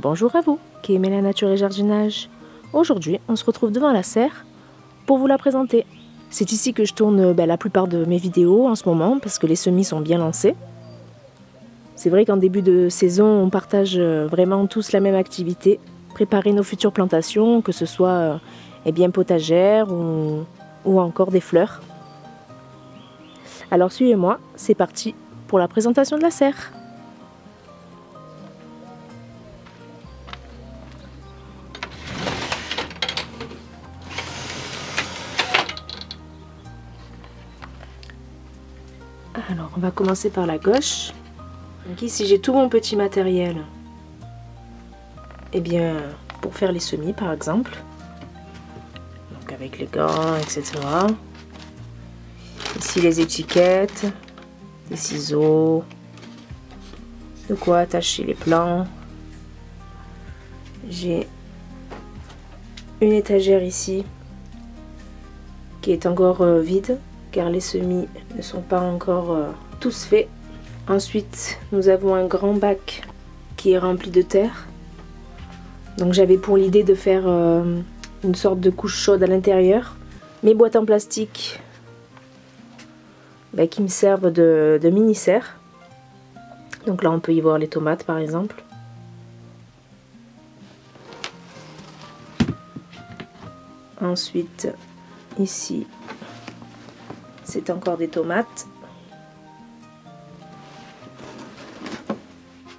Bonjour à vous qui aimez la nature et jardinage. Aujourd'hui, on se retrouve devant la serre pour vous la présenter. C'est ici que je tourne la plupart de mes vidéos en ce moment parce que les semis sont bien lancés. C'est vrai qu'en début de saison, on partage vraiment tous la même activité, préparer nos futures plantations, que ce soit potagères ou encore des fleurs. Alors suivez-moi, c'est parti pour la présentation de la serre. Alors, on va commencer par la gauche. Donc ici, j'ai tout mon petit matériel. Pour faire les semis, par exemple. Donc avec les gants, etc. Ici, les étiquettes, des ciseaux, de quoi attacher les plants. J'ai une étagère ici qui est encore vide, car les semis ne sont pas encore tous faits. Ensuite, nous avons un grand bac qui est rempli de terre. Donc j'avais pour l'idée de faire une sorte de couche chaude à l'intérieur. Mes boîtes en plastique qui me servent de mini-serre. Donc là on peut y voir les tomates par exemple. Ensuite, ici, c'est encore des tomates.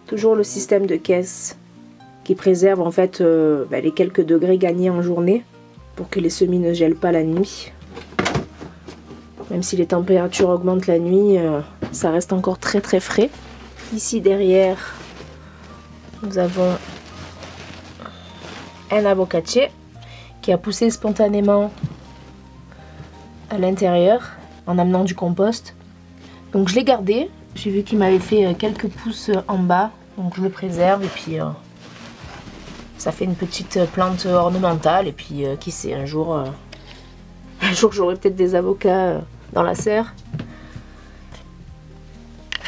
Toujours le système de caisse qui préserve en fait les quelques degrés gagnés en journée pour que les semis ne gèlent pas la nuit. Même si les températures augmentent la nuit, ça reste encore très frais. Ici derrière, nous avons un avocatier qui a poussé spontanément à l'intérieur en amenant du compost. Donc je l'ai gardé, j'ai vu qu'il m'avait fait quelques pousses en bas, donc je le préserve et puis ça fait une petite plante ornementale et puis qui sait, un jour j'aurai peut-être des avocats dans la serre.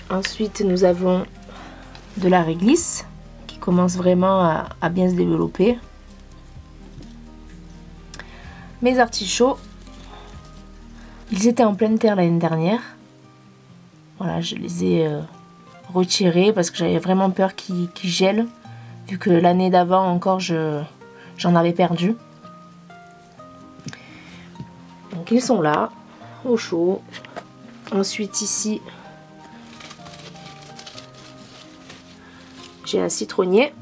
Ensuite nous avons de la réglisse qui commence vraiment à bien se développer. Mes artichauts, ils étaient en pleine terre l'année dernière. Voilà, je les ai retirés parce que j'avais vraiment peur qu'ils gèlent, vu que l'année d'avant encore j'en avais perdu. Donc ils sont là, au chaud. Ensuite ici, j'ai un citronnier.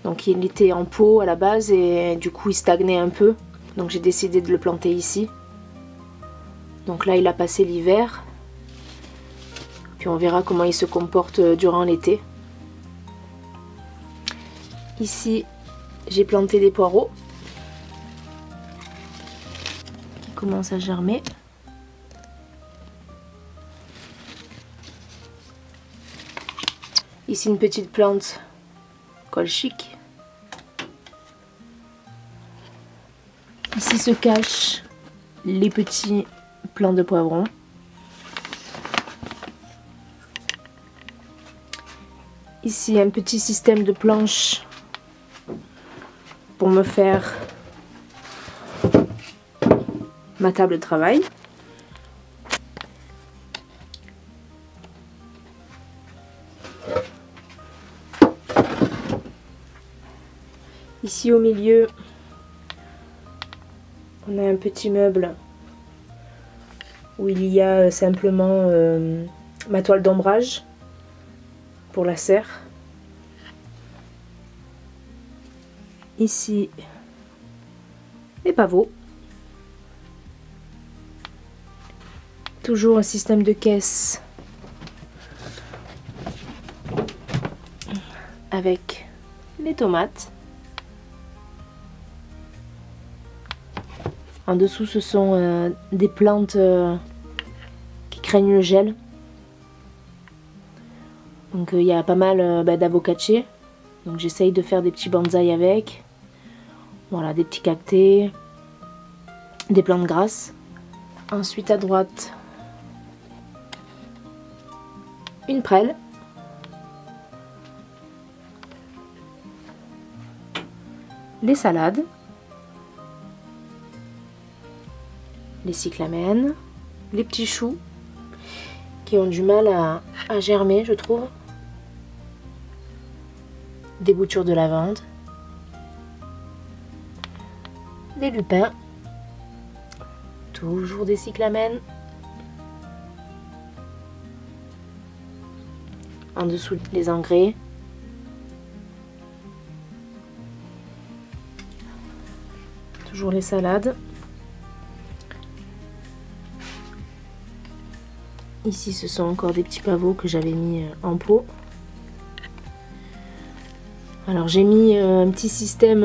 Donc il était en pot à la base et du coup il stagnait un peu. Donc j'ai décidé de le planter ici. Donc là il a passé l'hiver. Puis on verra comment il se comporte durant l'été. Ici j'ai planté des poireaux qui commencent à germer. Ici une petite plante colchique. Ici se cachent les petits plants de poivrons. Ici un petit système de planches pour me faire ma table de travail. Ici au milieu, on a un petit meuble où il y a simplement ma toile d'ombrage pour la serre. Ici, les pavots. Toujours un système de caisse avec les tomates. En dessous, ce sont des plantes qui craignent le gel. Donc il y a pas mal d'avocatiers. Donc j'essaye de faire des petits bonsaïs avec. Voilà, des petits cactés, des plantes grasses. Ensuite à droite, une prêle les salades, les cyclamènes, les petits choux qui ont du mal à germer, je trouve, des boutures de lavande, des lupins, toujours des cyclamènes, en dessous les engrais, toujours les salades. Ici, ce sont encore des petits pavots que j'avais mis en pot. Alors, j'ai mis un petit système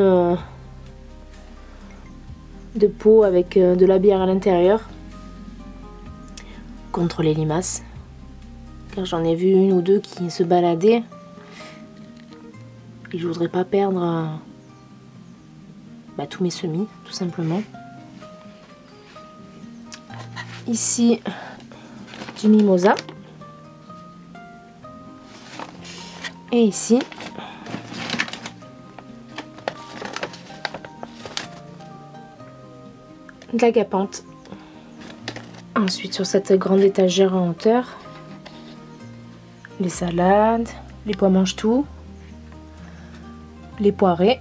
de pot avec de la bière à l'intérieur contre les limaces. Car j'en ai vu une ou deux qui se baladaient. Et je voudrais pas perdre tous mes semis, tout simplement. Ici, du mimosa. Et ici, de la guêpante. Ensuite, sur cette grande étagère en hauteur, les salades, les pois mange-tout, les poirées,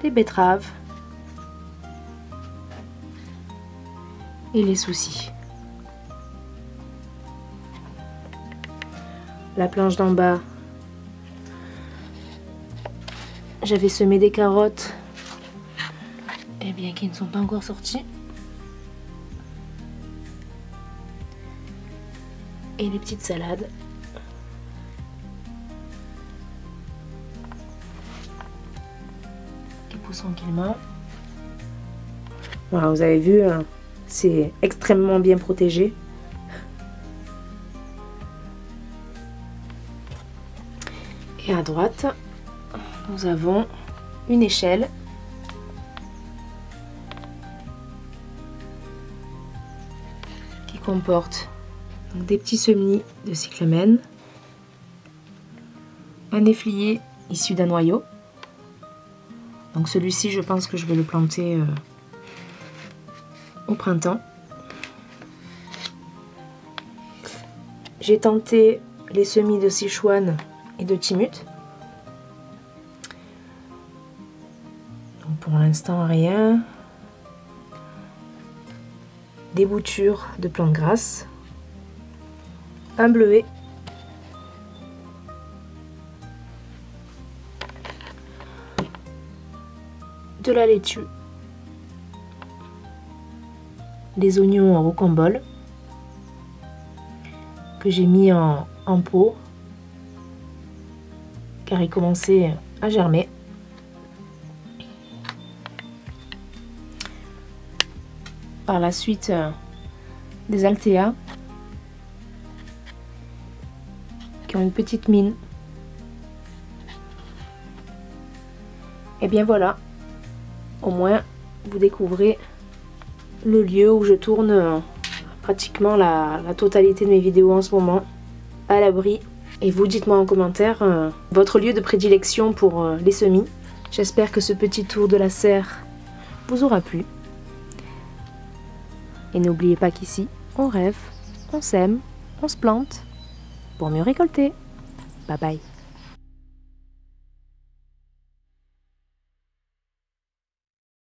les betteraves et les soucis. La planche d'en bas, j'avais semé des carottes, et bien qui ne sont pas encore sorties. Et les petites salades. Qui poussent tranquillement. Voilà, vous avez vu, c'est extrêmement bien protégé. Et à droite, nous avons une échelle qui comporte des petits semis de cyclamène, un efflier issu d'un noyau. Donc celui-ci, je pense que je vais le planter au printemps. J'ai tenté les semis de Sichuan et de Timut. Donc pour l'instant, rien. Des boutures de plantes grasses. Un bleuet. De la laitue. Des oignons en rocambole que j'ai mis en pot car ils commençaient à germer. Par la suite, des altéas qui ont une petite mine. Et bien voilà, au moins vous découvrez le lieu où je tourne pratiquement la totalité de mes vidéos en ce moment, à l'abri. Et vous dites-moi en commentaire votre lieu de prédilection pour les semis. J'espère que ce petit tour de la serre vous aura plu. Et n'oubliez pas qu'ici, on rêve, on sème, on se plante pour mieux récolter. Bye bye.